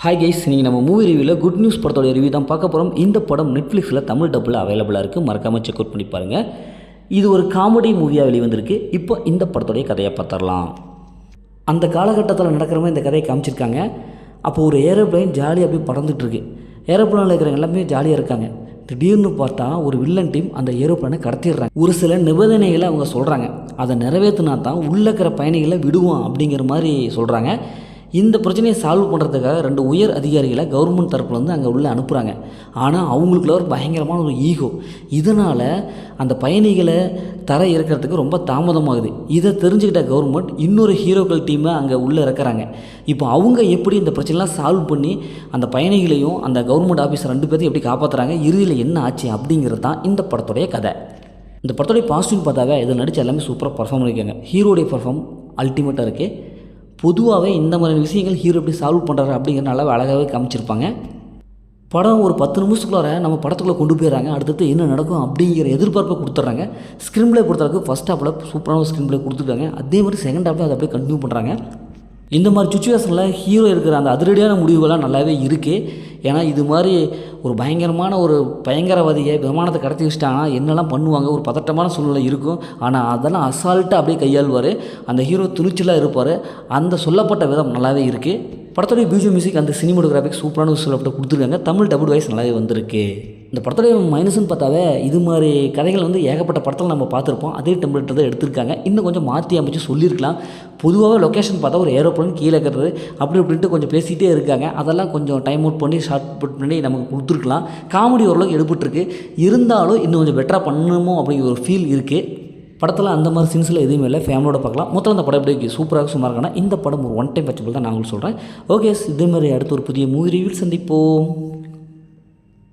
Hi guys, நீங்கள் நம்ம movie ரிவ்யூவில் குட் நியூஸ் படத்தோட ரிவ்யூ தான் பார்க்க போகிறோம். இந்த படம் நெட்ஃப்ளிக்ஸில் தமிழ் டப்பில் அவைலபிளாக இருக்குது. மறக்காமல் செக் அவுட் பண்ணி பாருங்கள். இது ஒரு காமெடி மூவியாக வெளிவந்திருக்கு. இப்போ இந்த படத்தோடைய கதையை பார்த்துடலாம். அந்த காலகட்டத்தில் நடக்கிற மாதிரி இந்த கதையை காமிச்சிருக்காங்க. அப்போது ஒரு ஏரோப்ளைன் ஜாலியாக அப்படியே பறந்துட்டுருக்கு. ஏரோப்ளைனில் இருக்கிறவங்க எல்லாமே ஜாலியாக இருக்காங்க. திடீர்னு பார்த்தா ஒரு வில்லன் டீம் அந்த ஏரோப்ளைனை கடத்திடுறாங்க. ஒரு சில நிபந்தனைகளை அவங்க சொல்கிறாங்க. அதை நிறைவேற்றினா தான் உள்ளே இருக்கிற பயணிகளை விடுவோம் அப்படிங்கிற மாதிரி சொல்கிறாங்க. இந்த பிரச்சனையை சால்வ் பண்ணுறதுக்காக 2 உயர் அதிகாரிகளை கவர்மெண்ட் தரப்புலேருந்து அங்கே உள்ளே அனுப்புகிறாங்க. ஆனால் அவங்களுக்குள்ள ஒரு பயங்கரமான ஒரு ஈகோ. இதனால் அந்த பயணிகளை தர இறக்கிறதுக்கு ரொம்ப தாமதமாகுது. இதை தெரிஞ்சுக்கிட்ட கவர்மெண்ட் இன்னொரு ஹீரோக்கள் டீமை அங்கே உள்ளே இறக்குறாங்க. இப்போ அவங்க எப்படி இந்த பிரச்சனைலாம் சால்வ் பண்ணி அந்த பயணிகளையும் அந்த கவர்மெண்ட் ஆஃபீஸர் 2 பேர்த்தையும் எப்படி காப்பாற்றுறாங்க, இறுதியில் என்ன ஆச்சு அப்படிங்கிறது தான் இந்த படத்துடைய கதை. இந்த படத்துடைய பாசிட்டிவ் பார்த்தாவே இதில் நடித்த எல்லாமே சூப்பராக பர்ஃபார்ம் பண்ணியிருக்காங்க. ஹீரோடைய பர்ஃபார்ம் அல்டிமேட்டாக இருக்குது. பொதுவாகவே இந்த மாதிரி விஷயங்கள் ஹீரோ எப்படி சால்வ் பண்ணுறாரு அப்படிங்கிற நல்லா அழகாகவே காமிச்சிருப்பாங்க. படம் ஒரு 10 நிமிஷத்துக்குள்ளார நம்ம படத்துக்குள்ளே கொண்டு போயிடுறாங்க. அடுத்தது என்ன நடக்கும் அப்படிங்கிற எதிர்பார்ப்பை கொடுத்துட்றாங்க. ஸ்க்ரீன் பிளே பொறுத்தளவுக்கு ஃபஸ்ட் ஹாப்பில் சூப்பரான ஒரு ஸ்க்ரீன் பிளே கொடுத்துருக்காங்க. அதே மாதிரி செகண்ட் ஹாப்பில் அதை அப்படியே கண்டினியூ பண்ணுறாங்க. இந்த மாதிரி சுச்சுவேஷனில் ஹீரோ இருக்கிற அந்த அதிரடியான முடிவுகள்லாம் நல்லாவே இருக்குது. ஏன்னா இது மாதிரி ஒரு பயங்கரமான ஒரு பயங்கரவாதியை விமானத்தை கடத்தி வச்சிட்டாங்கன்னா என்னெல்லாம் பண்ணுவாங்க, ஒரு பதட்டமான சூழ்நிலை இருக்கும். ஆனால் அதெல்லாம் அசால்ட்டாக அப்படியே கையாள்வார். அந்த ஹீரோ துணிச்சலாக இருப்பார். அந்த சொல்லப்பட்ட விதம் நல்லாவே இருக்குது. படத்துடைய பிஜிஎம் மியூசிக் அந்த சினிமோட்டோகிராஃபிக் சூப்பரான ஒரு சொல்லப்பட்ட கொடுத்துருக்காங்க. தமிழ் டபுள் வாய்ஸ் நல்லாவே வந்திருக்கு. இந்த படத்துடைய மைனஸ்ன்னு பார்த்தாவே இது மாதிரி கதைகள் ஏகப்பட்ட படத்தில் நம்ம பார்த்துருப்போம். அதே டெம்ப்ளேட் தான் எடுத்திருக்காங்க. இன்னும் கொஞ்சம் மாற்றி அமைச்சு சொல்லியிருக்கலாம். பொதுவாகவே லொக்கேஷன் பார்த்தா ஒரு ஏரோப்ளேன் கீழே இருக்கிறது அப்படி இப்படின்ட்டு கொஞ்சம் பேசிகிட்டே இருக்காங்க. அதெல்லாம் கொஞ்சம் டைம் அவுட் பண்ணி ஷார்ட் புட் பண்ணி நமக்கு கொடுத்துருக்கலாம். காமெடி ஓரளவுக்கு எடுபட்டுருக்கு. இருந்தாலும் இன்னும் கொஞ்சம் பெட்டராக பண்ணணுமோ அப்படிங்கிற ஒரு ஃபீல் இருக்குது. படத்தில் அந்த மாதிரி சீன்ஸில் எதுவுமே இல்லை. ஃபேமிலியோட பார்க்கலாம். மொத்தம் அந்த படம் எப்படி சூப்பராக சும்மா இருக்கானா இந்த படம் ஒரு ஒன் டைம் வச்சபிள் தான் நான் உங்களுக்கு சொல்கிறேன். ஓகே, இதே மாதிரி அடுத்து ஒரு புதிய மூவி ரிவ்யூ சந்திப்போம்.